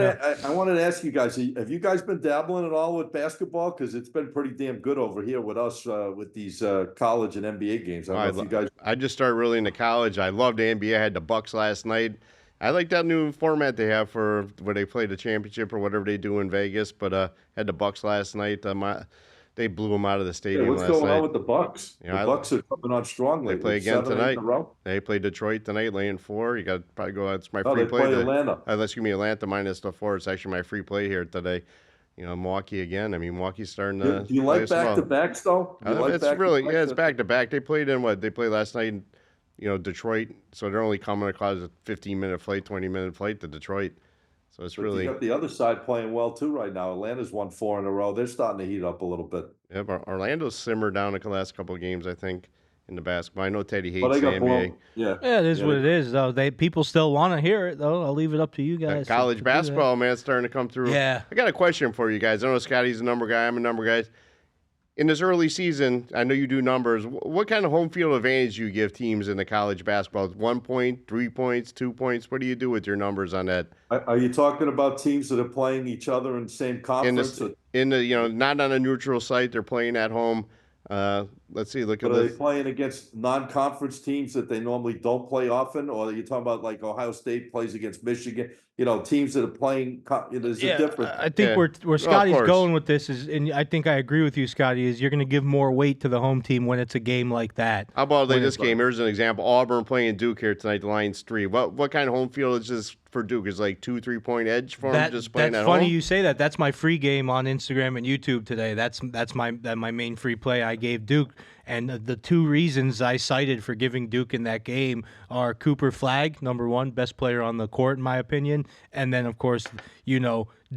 I wanted to ask you guys: have you guys been dabbling at all with basketball? Because it's been pretty damn good over here with us with these college and NBA games. I just started really into college. I loved the NBA. I had the Bucks last night. I like that new format they have for where they play the championship or whatever they do in Vegas. But had the Bucks last night. They blew them out of the stadium last night. What's going on with the Bucks? The Bucks are coming on strongly. They play again tonight. They play Detroit tonight, laying 4. You got to probably go. That's my free play. Atlanta. Atlanta minus the 4. It's actually my free play here today. Milwaukee again. I mean, Milwaukee's starting to. Do you like back-to-backs though? It's back-to-back. They played in what? They played last night in, Detroit. So they're only coming across a 15-minute flight, 20-minute flight to Detroit. So it's really. You got the other side playing well too right now. Atlanta's won 4 in a row. They're starting to heat up a little bit. Yeah, but Orlando's simmered down the last couple of games, I think, in the basketball. I know Teddy hates the NBA. Yeah, it is what it is, though. People still want to hear it, though. I'll leave it up to you guys. College basketball, man, starting to come through. Yeah. I got a question for you guys. I know Scotty's a number guy. I'm a number guy. In this early season, I know you do numbers. What kind of home field advantage do you give teams in the college basketball? 1 point, 3 points, 2 points? What do you do with your numbers on that? Are you talking about teams that are playing each other in the same conference? Not on a neutral site. They're playing at home. Let's see. Look at this. Are they playing against non-conference teams that they normally don't play often? Or are you talking about like Ohio State plays against Michigan? Teams that are playing. There's a difference. I think where Scotty's going with this is, and I think I agree with you, Scotty, is you're going to give more weight to the home team when it's a game like that. How about this game? Here's an example. Auburn playing Duke here tonight. The Lions 3. What kind of home field is this for Duke? Is like 2-3 point edge for them just playing at home? That's funny you say that. That's my free game on Instagram and YouTube today. That's my main free play I gave Duke. And the two reasons I cited for giving Duke in that game are Cooper Flagg, number one, best player on the court, in my opinion. And then, of course,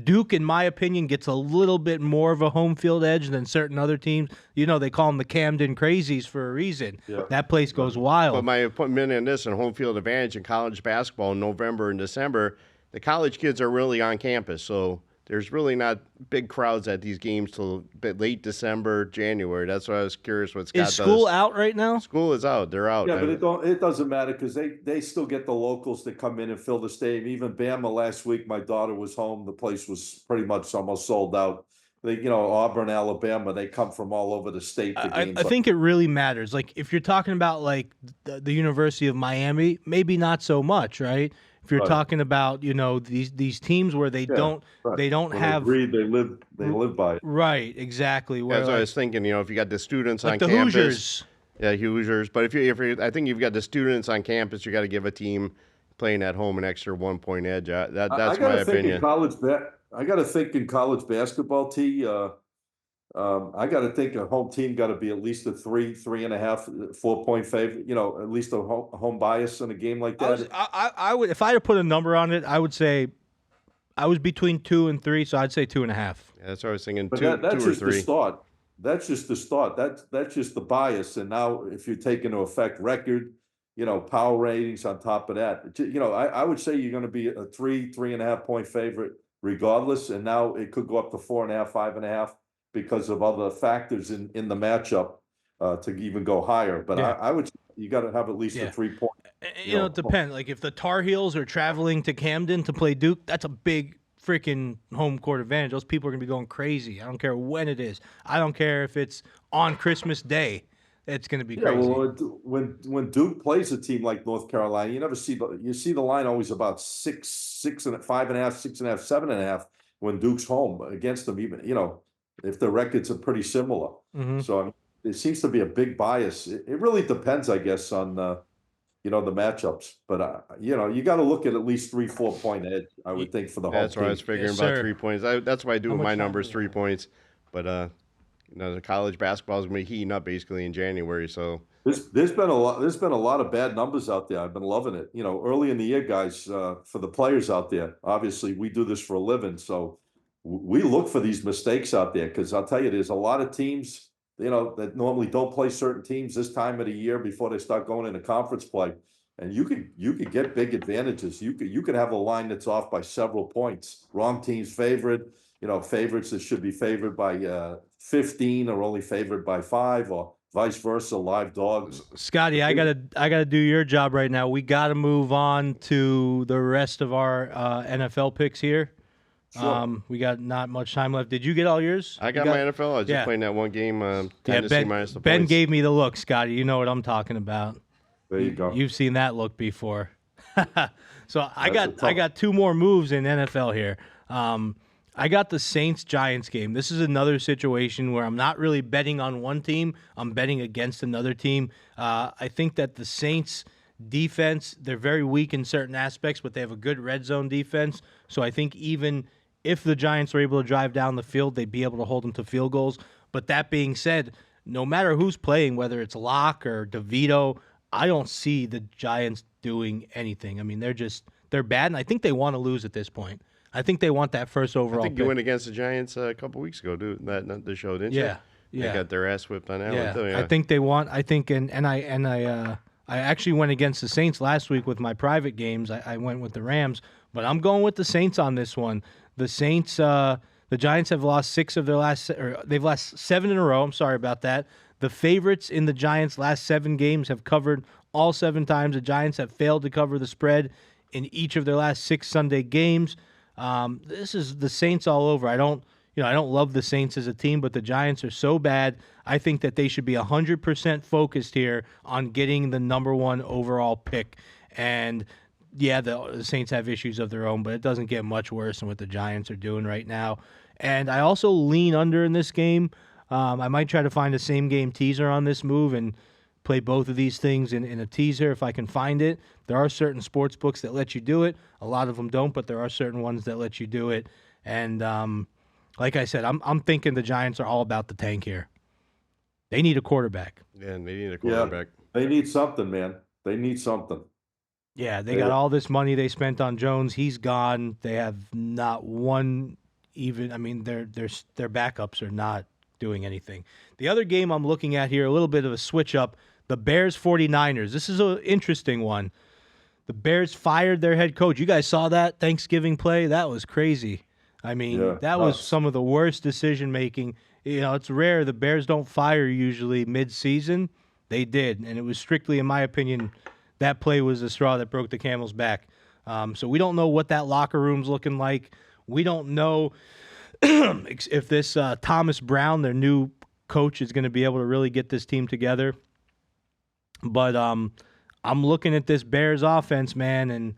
Duke, in my opinion, gets a little bit more of a home field edge than certain other teams. They call them the Camden Crazies for a reason. Yeah. That place goes wild. But my opinion on this, and home field advantage in college basketball in November and December, the college kids are really on campus. So there's really not big crowds at these games till late December, January. That's why I was curious what Scott does. Is school out right now? School is out. They're out. Yeah, but it doesn't matter because they still get the locals that come in and fill the stadium. Even Bama last week, my daughter was home. The place was pretty much almost sold out. Auburn, Alabama, they come from all over the state to games. I think it really matters. Like if you're talking about like the University of Miami, maybe not so much, right? If you're talking about these teams where they don't When have they live by it. Right, exactly. That's what I was thinking. If you got the students like on the campus, Hoosiers. Yeah, Hoosiers. But if you, I think you've got the students on campus, you got to give a team playing at home an extra 1 point edge. That's my opinion. I got to think in college basketball, I got to think a home team got to be at least a 3.5, 4 point favorite. At least a home bias in a game like that. I would, if I had to put a number on it, I would say I was between 2 and 3, so I'd say 2.5. Yeah, that's what I was thinking. But two that's or just three. the start. That's just the start. That's just the bias. And now, if you take into effect record, power ratings on top of that, I would say you're going to be a 3.5 point favorite regardless. And now it could go up to 4.5, 5.5 because of other factors in the matchup to even go higher. But Yeah. I would, you got to have at least a 3 point. It depends. Like if the Tar Heels are traveling to Camden to play Duke, that's a big freaking home court advantage. Those people are going to be going crazy. I don't care when it is. I don't care if it's on Christmas Day. It's going to be crazy. Well, when Duke plays a team like North Carolina, you see the line always about 6 and 5.5, 6.5, 7.5 when Duke's home against them. Even if the records are pretty similar. Mm-hmm. So it seems to be a big bias. It really depends, I guess, on the matchups. But you got to look at least 3-4 point edge. I would think for the whole That's team. why I was figuring Yes, about sir. 3 points. That's why I do How with my much numbers, time 3 points. But the college basketball is going to be heating up basically in January. So There's been a lot of bad numbers out there. I've been loving it. Early in the year, guys, for the players out there, obviously we do this for a living. So we look for these mistakes out there because I'll tell you, there's a lot of teams, that normally don't play certain teams this time of the year before they start going into conference play. And you could get big advantages. You could have a line that's off by several points. Wrong team's favored. Favorites that should be favored by 15 are only favored by 5, or vice versa. Live dogs. Scotty, I gotta do your job right now. We gotta move on to the rest of our NFL picks here. Sure. We got not much time left. Did you get all yours? I got my NFL. I was just playing that one game. Tennessee minus the Ben points. gave me the look, Scotty. You know what I'm talking about. There you go. You've seen that look before. So I That's got 2 more moves in NFL here. I got the Saints-Giants game. This is another situation where I'm not really betting on one team. I'm betting against another team. I think that the Saints defense, they're very weak in certain aspects, but they have a good red zone defense. So I think even if the Giants are able to drive down the field, they'd be able to hold them to field goals. But that being said, no matter who's playing, whether it's Locke or DeVito, I don't see the Giants doing anything. I mean, they're bad, and I think they want to lose at this point. I think they want that first overall I think pick. you went against the Giants a couple weeks ago, dude. The show, didn't you? Yeah. They got their ass whipped on that one too. Yeah. I think they want. I think, and I actually went against the Saints last week with my private games. I went with the Rams, but I'm going with the Saints on this one. The Saints, the Giants have lost 6 of their last, or they've lost 7 in a row. I'm sorry about that. The favorites in the Giants' last 7 games have covered all 7 times. The Giants have failed to cover the spread in each of their last 6 Sunday games. This is the Saints all over. I don't love the Saints as a team, but the Giants are so bad. I think that they should be 100% focused here on getting the number 1 overall pick. And yeah, the Saints have issues of their own, but it doesn't get much worse than what the Giants are doing right now. And I also lean under in this game. I might try to find a same game teaser on this move and play both of these things in a teaser if I can find it. There are certain sports books that let you do it. A lot of them don't, but there are certain ones that let you do it. And like I said, I'm thinking the Giants are all about the tank here. They need a quarterback. Yeah, and they need a quarterback. They need something, man. They need something. Yeah, they got all this money they spent on Jones. He's gone. They have not one even. I mean, their backups are not doing anything. The other game I'm looking at here, a little bit of a switch up, the Bears 49ers. This is an interesting one. The Bears fired their head coach. You guys saw that Thanksgiving play? That was crazy. I mean, that was some of the worst decision making. You know, it's rare. The Bears don't fire usually mid-season. They did, and it was strictly, in my opinion, that play was the straw that broke the camel's back. So we don't know what that locker room's looking like. We don't know if this Thomas Brown, their new coach, is going to be able to really get this team together. But I'm looking at this Bears offense, man, and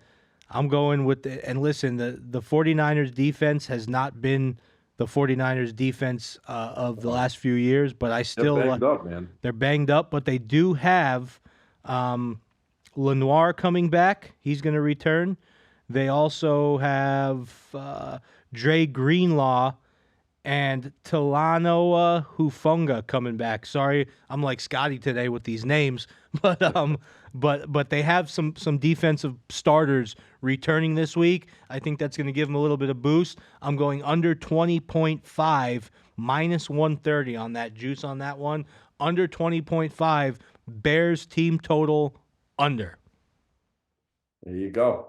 I'm going with and listen, the 49ers defense has not been the 49ers defense of the last few years, but I still they're banged up, man. They're banged up, but they do have Lenoir coming back. He's going to return. They also have Dre Greenlaw and Talanoa Hufunga coming back. Sorry, I'm like Scotty today with these names, but they have some defensive starters returning this week. I think that's going to give them a little bit of boost. I'm going under 20.5, minus 130 on that juice on that one. Under 20.5, Bears team total under. There you go.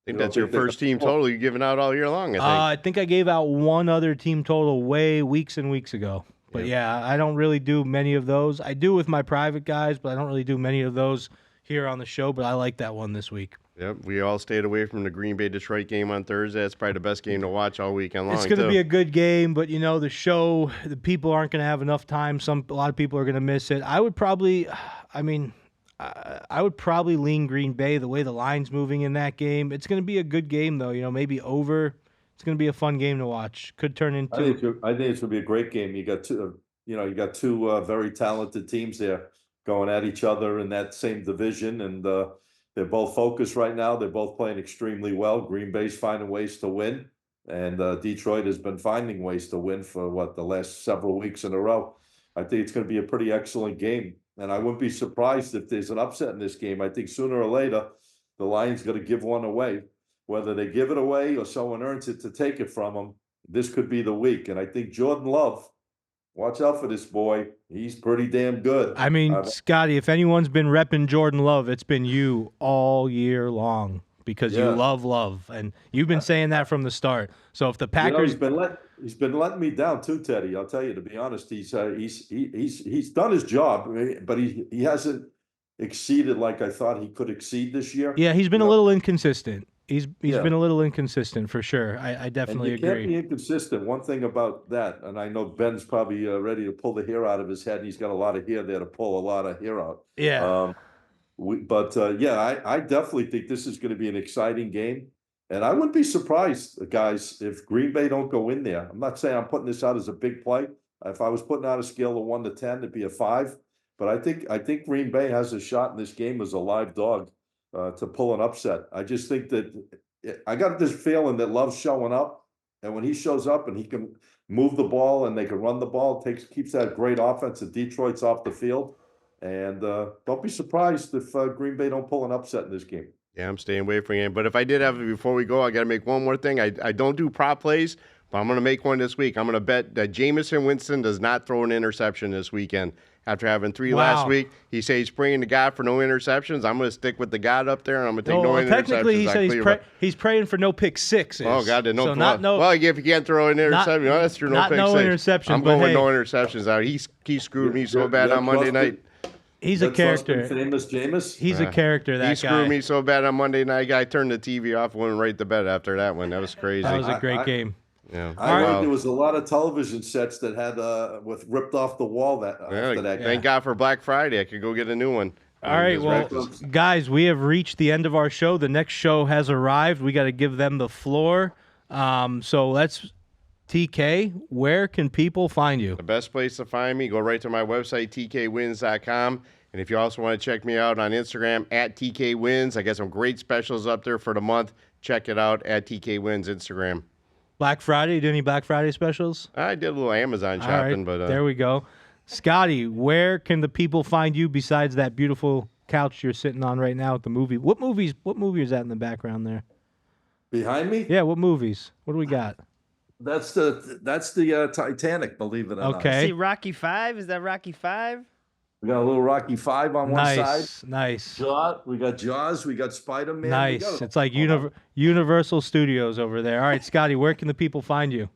I think that's your first team total you've given out all year long, I think I gave out one other team total weeks and weeks ago. But yeah, I don't really do many of those. I do with my private guys, but I don't really do many of those here on the show. But I like that one this week. Yep, we all stayed away from the Green Bay-Detroit game on Thursday. That's probably the best game to watch all weekend long. It's going to be a good game, but, you know, the people aren't going to have enough time. A lot of people are going to miss it. I would probably lean Green Bay the way the line's moving in that game. It's going to be a good game, though. You know, maybe over. It's going to be a fun game to watch. Could turn into. I think it's going to be a great game. You got two very talented teams there going at each other in that same division, and they're both focused right now. They're both playing extremely well. Green Bay's finding ways to win, and Detroit has been finding ways to win for the last several weeks in a row. I think it's going to be a pretty excellent game. And I wouldn't be surprised if there's an upset in this game. I think sooner or later, the Lions going to give one away. Whether they give it away or someone earns it to take it from them, this could be the week. And I think Jordan Love, watch out for this boy. He's pretty damn good. I mean, Scotty, if anyone's been repping Jordan Love, it's been you all year long because you love Love. And you've been saying that from the start. So if the Packers... He's been letting me down too, Teddy. I'll tell you, to be honest, he's done his job, but he hasn't exceeded like I thought he could exceed this year. Yeah, he's been a little inconsistent. He's been a little inconsistent for sure. I definitely agree. Can't be inconsistent. One thing about that, and I know Ben's probably ready to pull the hair out of his head. And he's got a lot of hair there to pull a lot of hair out. Yeah. I definitely think this is going to be an exciting game. And I wouldn't be surprised, guys, if Green Bay don't go in there. I'm not saying I'm putting this out as a big play. If I was putting out a scale of 1 to 10, it'd be a 5. But I think Green Bay has a shot in this game as a live dog to pull an upset. I just think that I got this feeling that Love's showing up, and when he shows up and he can move the ball and they can run the ball, keeps that great offense of Detroit's off the field. And don't be surprised if Green Bay don't pull an upset in this game. Yeah, I'm staying away from it. But if I did have it before we go, I got to make one more thing. I don't do prop plays, but I'm going to make one this week. I'm going to bet that Jameson Winston does not throw an interception this weekend. After having 3 last week, he says he's praying to God for no interceptions. I'm going to stick with the God up there, and I'm going to take no interceptions. Technically, he said he's praying for no pick sixes. Oh, God, well, if he can't throw an interception, that's true, no pick six. Interception, I'm going with no interceptions out. He screwed me so bad on Monday night. He's a character. Famous Jameis. He's a character, that guy. He screwed me so bad on Monday night. I turned the TV off and went right to bed after that one. That was crazy. That was a great game. Yeah. I heard there was a lot of television sets that had ripped off the wall after that game. Thank God for Black Friday. I could go get a new one. All right, well, guys, we have reached the end of our show. The next show has arrived. We got to give them the floor. So let's... TK, where can people find you? The best place to find me, go right to my website, tkwins.com. And if you also want to check me out on Instagram, at tkwins, I got some great specials up there for the month. Check it out at tkwins Instagram. Black Friday, you do any Black Friday specials? I did a little Amazon shopping, right, but... there we go. Scotty, where can the people find you besides that beautiful couch you're sitting on right now at the movie? What movie is that in the background there? Behind me? Yeah, what movies? What do we got? That's the Titanic, believe it or not. Okay. See Rocky 5? Is that Rocky 5? We got a little Rocky 5 on one side. Nice. We got Jaws. We got Spider-Man. Nice. It's like Universal Studios over there. All right, Scotty, where can the people find you?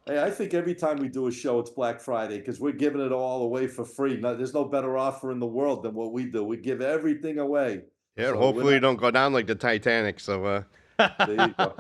Hey, I think every time we do a show, it's Black Friday because we're giving it all away for free. There's no better offer in the world than what we do. We give everything away. Yeah, So hopefully you don't go down like the Titanic. So, there you go.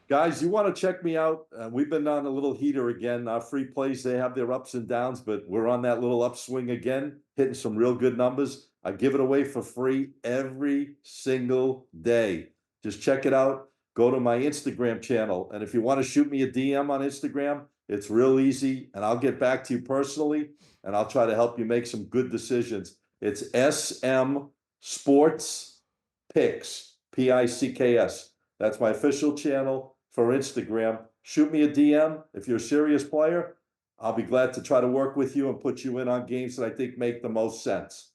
Guys, you want to check me out? We've been on a little heater again. Our free plays, they have their ups and downs, but we're on that little upswing again, hitting some real good numbers. I give it away for free every single day. Just check it out. Go to my Instagram channel. And if you want to shoot me a DM on Instagram, it's real easy. And I'll get back to you personally, and I'll try to help you make some good decisions. It's SM Sports Picks, Picks. That's my official channel for Instagram. Shoot me a DM. If you're a serious player, I'll be glad to try to work with you and put you in on games that I think make the most sense.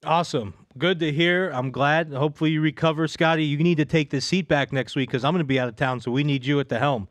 Awesome. Good to hear. I'm glad. Hopefully you recover, Scotty. You need to take this seat back next week because I'm going to be out of town, so we need you at the helm.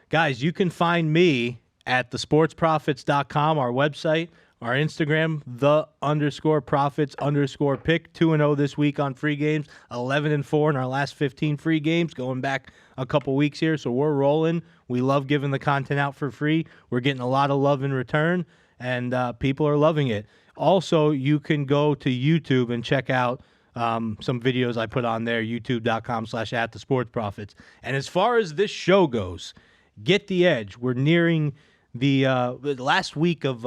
Guys, you can find me at thesportsprofits.com, our website, our Instagram, _profits_pick, 2-0 this week on free games, 11-4 in our last 15 free games, going back a couple weeks here. So we're rolling. We love giving the content out for free. We're getting a lot of love in return, and people are loving it. Also, you can go to YouTube and check out some videos I put on there, youtube.com/@thesportsprofits. And as far as this show goes, Get the Edge. We're nearing the last week of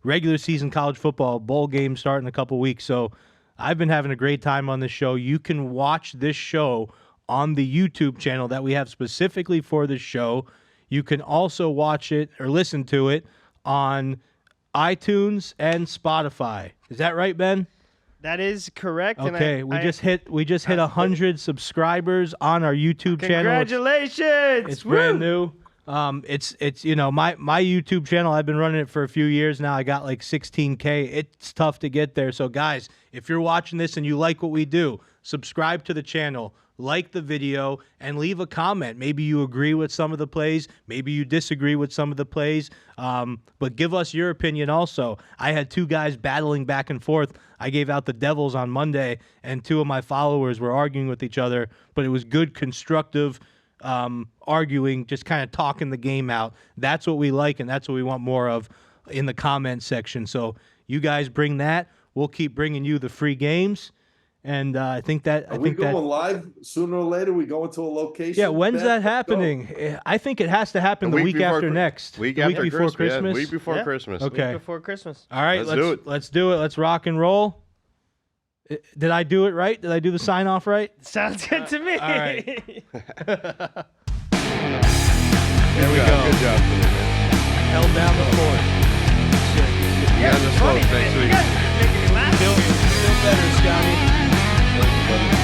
regular season college football, bowl game starting in a couple weeks. So I've been having a great time on this show. You can watch this show on the YouTube channel that we have specifically for this show. You can also watch it or listen to it on iTunes and Spotify. Is that right, Ben? That is correct. Okay, and we just hit 100 subscribers on our YouTube channel. Congratulations! It's brand new. It's my YouTube channel. I've been running it for a few years now. I got like 16K. It's tough to get there. So guys, if you're watching this and you like what we do, subscribe to the channel, like the video, and leave a comment. Maybe you agree with some of the plays. Maybe you disagree with some of the plays. But give us your opinion also. I had two guys battling back and forth. I gave out the Devils on Monday, and two of my followers were arguing with each other. But it was good, constructive arguing, just kind of talking the game out. That's what we like, and that's what we want more of in the comment section. So you guys bring that. We'll keep bringing you the free games. And I think that Are we going live sooner or later? We go into a location. Yeah, when's that happening? I think it has to happen the week after next. Week before Christmas. Yeah, week before Christmas. Okay. Week before Christmas. All right, Let's do it. Let's do it. Let's rock and roll. Did I do it right? Did I do the sign off right? Sounds good to me. All right. There we we go. Good job today, man. Held down the fort. Yeah, Funny, next man. week. You guys are making me laugh. Still better, Scotty. Thank you, buddy.